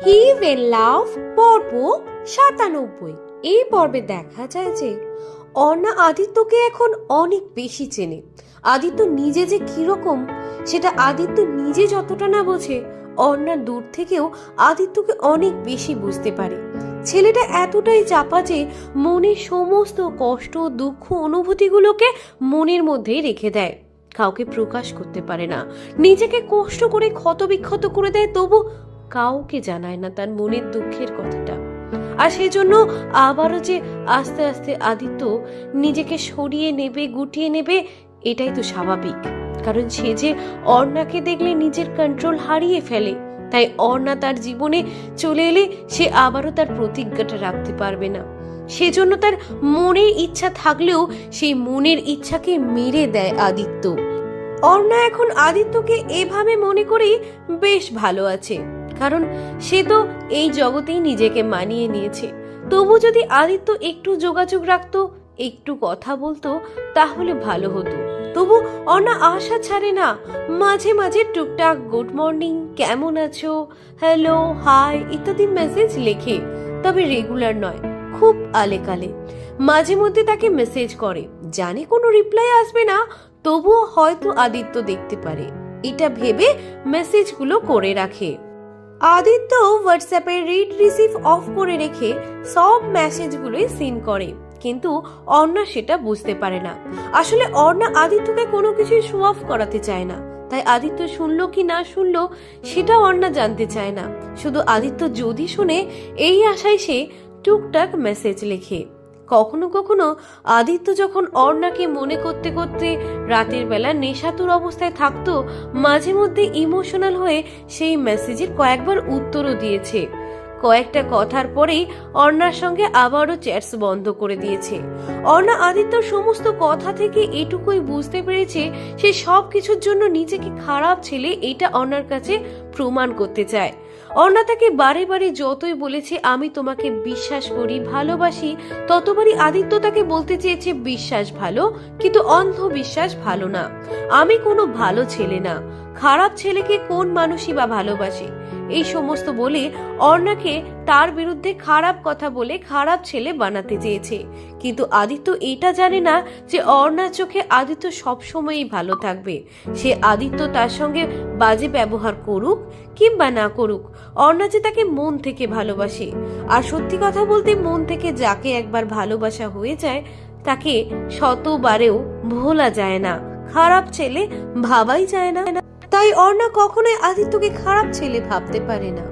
হিভ এ লাভ পর্ব ৯৭। এই পর্বে দেখা যায় যে অর্ণা আদিত্যকে এখন অনেক বেশি চেনে। আদিত্য নিজে যে কিরকম সেটা আদিত্য নিজে যতটা না বোঝে, অর্ণা দূর থেকেও আদিত্যকে অনেক বেশি বুঝতে পারে। ছেলেটা এতটাই চাপা যে মনের সমস্ত কষ্ট, দুঃখ, অনুভূতিগুলোকে মনের মধ্যেই রেখে দেয়, কাউকে প্রকাশ করতে পারে না। নিজেকে কষ্ট করে ক্ষতবিক্ষত করে দেয়, তবু কাউকে জানায় না তার মনের দুঃখের কথাটা। আর সেই জন্য আবারও যে আস্তে আস্তে আদিত্য নিজেকে সরিয়ে নেবে, গুটিয়ে নেবে, এটাই তো স্বাভাবিক। কারণ সে যে অর্ণাকে দেখলে নিজের কন্ট্রোল হারিয়ে ফেলে, তাই অর্ণা তার জীবনে চলে এলে সে আবারও তার প্রতিজ্ঞাটা রাখতে পারবে না। সেজন্য তার মনের ইচ্ছা থাকলেও সেই মনের ইচ্ছাকে মেরে দেয় আদিত্য। অর্ণা এখন আদিত্যকে এভাবে মনে করেই বেশ ভালো আছে, কারণ সে তো এই জগতেই নিজেকে মানিয়ে নিয়েছে। তবু যদি আদিত্য একটু যোগাযোগ রাখতো, একটু কথা বলতো, তাহলে ভালো হতো। তবু অর্ণা আশা ছাড়ে না, মাঝে মাঝে টুকটাক গুড মর্নিং, কেমন আছো, হ্যালো, হাই ইত্যাদি মেসেজ লেখে, তবে রেগুলার নয়, খুব আলেকালে। মাঝে মধ্যে তাকে মেসেজ করে, জানে কোনো রিপ্লাই আসবে না, তবুও হয়তো আদিত্য দেখতে পারে, এটা ভেবে মেসেজগুলো করে রাখে। আদিত্য হোয়াটসঅ্যাপে রিড রিসিভ অফ করে রেখে সব মেসেজগুলোই সিন করে, কিন্তু অর্ণা সেটা বুঝতে পারে না। আসলে অর্ণা আদিত্যকে কোনো কিছুই শো অফ করাতে চায় না, তাই আদিত্য শুনলো কি না শুনলো সেটা অর্ণা জানতে চায় না। শুধু আদিত্য যদি শুনে এই আশায় সে টুকটাক মেসেজ লেখে। কখনো কখনো আদিত্য যখন অর্ণাকে মনে করতে করতে রাতের বেলা নেশাতুর অবস্থায় থাকতো, মাঝে মধ্যে ইমোশনাল হয়ে সেই মেসেজের কয়েকবার উত্তরও দিয়েছে। কয়েকটা কথার পরেই অর্ণার সঙ্গে আবারও চ্যাটস বন্ধ করে দিয়েছে। অর্ণা আদিত্যর সমস্ত কথা থেকে এটুকুই বুঝতে পেরেছে সে সব কিছুর জন্য নিজেকে খারাপ ছেলে, এটা অর্ণার কাছে প্রমাণ করতে চায়। অর্ণা তাকে বারে বারে যতই বলেছে আমি তোমাকে বিশ্বাস করি, ভালোবাসি, ততবারই আদিত্য তাকে বলতে চেয়েছে বিশ্বাস ভালো, কিন্তু অন্ধ বিশ্বাস ভালো না। আমি কোনো ভালো ছেলে না, খারাপ ছেলেকে কোন মানুষই বা ভালোবাসে, এই সমস্ত বলে অর্ণাকে তার বিরুদ্ধে খারাপ কথা বলে খারাপ ছেলে বানাতে চেয়েছে। কিন্তু আদিত্য এটা জানে না যে অর্ণার চোখে আদিত্য সবসময়ই ভালো থাকবে। সে আদিত্য তার সঙ্গে বাজে ব্যবহার করুক কিংবা না করুক, অর্ণা যে তাকে মন থেকে ভালোবাসে। আর সত্যি কথা বলতে, মন থেকে যাকে একবার ভালোবাসা হয়ে যায় তাকে শতবারেও ভোলা যায় না, খারাপ ছেলে ভাবাই যায় না। তাই অর্ণা কখনোই আদিত্যকে খারাপ ছেলে ভাবতে পারে না।